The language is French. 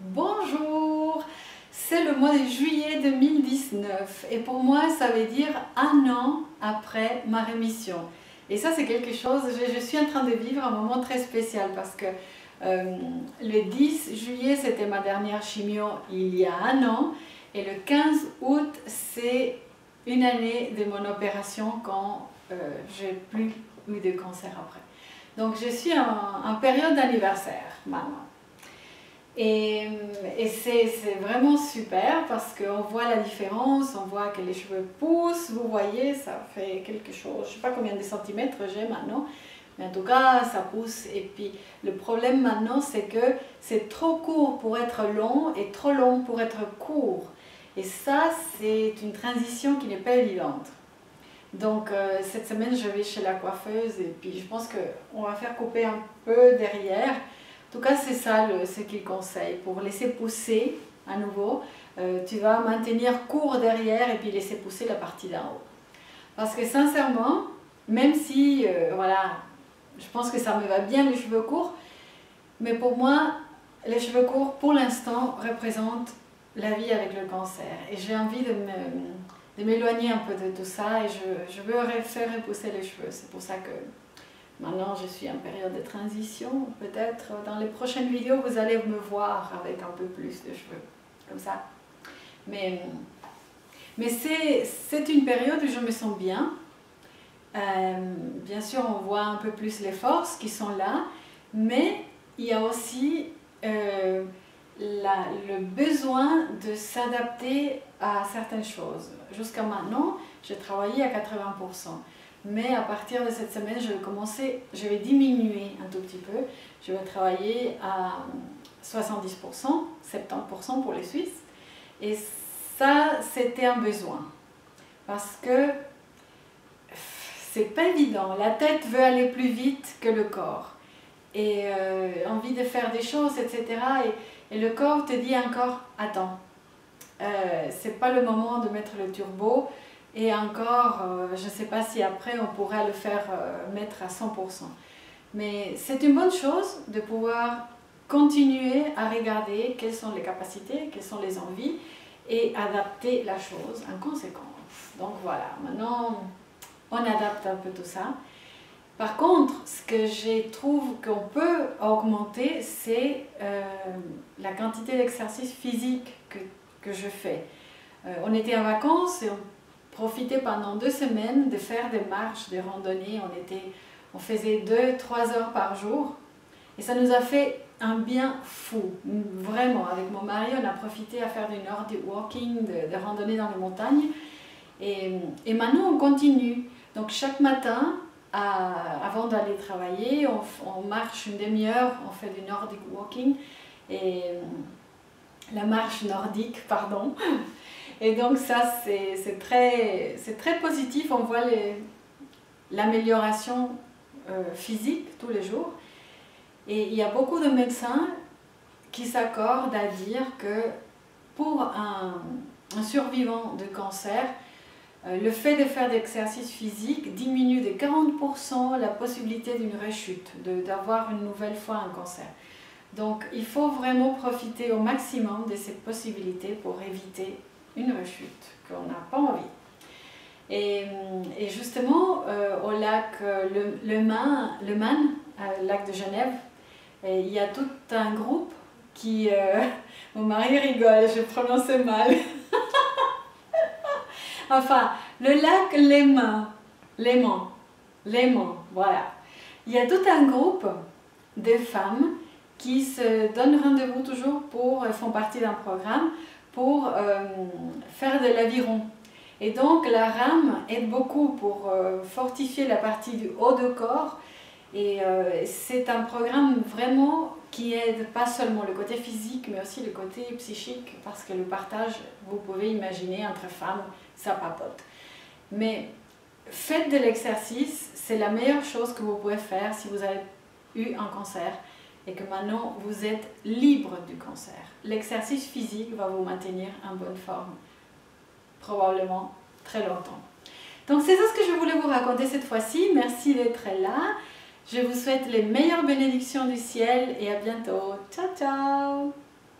Bonjour, c'est le mois de juillet 2019 et pour moi ça veut dire un an après ma rémission. Et ça c'est quelque chose, je suis en train de vivre un moment très spécial parce que le 10 juillet c'était ma dernière chimio il y a un an et le 15 août c'est une année de mon opération quand j'ai plus eu de cancer après. Donc je suis en période d'anniversaire maintenant. Et c'est vraiment super parce qu'on voit la différence, on voit que les cheveux poussent, vous voyez, ça fait quelque chose, je ne sais pas combien de centimètres j'ai maintenant, mais en tout cas ça pousse. Et puis le problème maintenant c'est que c'est trop court pour être long et trop long pour être court. Et ça c'est une transition qui n'est pas évidente. Donc cette semaine je vais chez la coiffeuse et puis je pense qu'on va faire couper un peu derrière. En tout cas, c'est ça ce qu'il conseille. Pour laisser pousser à nouveau, tu vas maintenir court derrière et puis laisser pousser la partie d'en haut. Parce que sincèrement, même si, voilà, je pense que ça me va bien les cheveux courts, mais pour moi, les cheveux courts, pour l'instant, représentent la vie avec le cancer. Et j'ai envie de m'éloigner un peu de tout ça et je veux faire repousser les cheveux. C'est pour ça que maintenant, je suis en période de transition. Peut-être dans les prochaines vidéos, vous allez me voir avec un peu plus de cheveux, comme ça. Mais c'est une période où je me sens bien. Bien sûr, on voit un peu plus les forces qui sont là, mais il y a aussi le besoin de s'adapter à certaines choses. Jusqu'à maintenant, j'ai travaillé à 80%. Mais à partir de cette semaine, je vais diminuer un tout petit peu. Je vais travailler à 70%, 70% pour les Suisses. Et ça, c'était un besoin. Parce que c'est pas évident. La tête veut aller plus vite que le corps. Et envie de faire des choses, etc. Et le corps te dit encore, attends, c'est pas le moment de mettre le turbo. Et encore, je ne sais pas si après on pourra le faire mettre à 100%. Mais c'est une bonne chose de pouvoir continuer à regarder quelles sont les capacités, quelles sont les envies et adapter la chose en conséquence. Donc voilà, maintenant on adapte un peu tout ça. Par contre, ce que je trouve qu'on peut augmenter, c'est la quantité d'exercice physique que je fais. On était en vacances et on profiter pendant 2 semaines de faire des marches, des randonnées. On faisait 2-3 heures par jour et ça nous a fait un bien fou, vraiment. Avec mon mari, on a profité à faire du Nordic walking, de randonnée dans les montagnes et maintenant on continue. Donc chaque matin, avant d'aller travailler, on marche une demi-heure, on fait du Nordic walking et la marche nordique, pardon. Et donc ça, c'est très positif, on voit l'amélioration physique tous les jours. Et il y a beaucoup de médecins qui s'accordent à dire que pour un survivant de cancer, le fait de faire des exercices physiques diminue de 40% la possibilité d'une rechute, d'avoir une nouvelle fois un cancer. Donc il faut vraiment profiter au maximum de ces possibilités pour éviter une rechute qu'on n'a pas envie. Et justement, au lac le Man, lac de Genève, il y a tout un groupe qui... mon mari rigole, je prononce mal. Enfin, le lac Léman, voilà. Il y a tout un groupe de femmes qui se donnent rendez-vous toujours font partie d'un programme pour faire de l'aviron. Et donc la rame aide beaucoup pour fortifier la partie du haut de corps. Et c'est un programme vraiment qui aide pas seulement le côté physique, mais aussi le côté psychique, parce que le partage, vous pouvez imaginer, entre femmes, ça papote. Mais faites de l'exercice, c'est la meilleure chose que vous pouvez faire si vous avez eu un cancer et que maintenant vous êtes libre du cancer. L'exercice physique va vous maintenir en bonne forme, probablement très longtemps. Donc c'est ça ce que je voulais vous raconter cette fois-ci. Merci d'être là. Je vous souhaite les meilleures bénédictions du ciel et à bientôt. Ciao, ciao!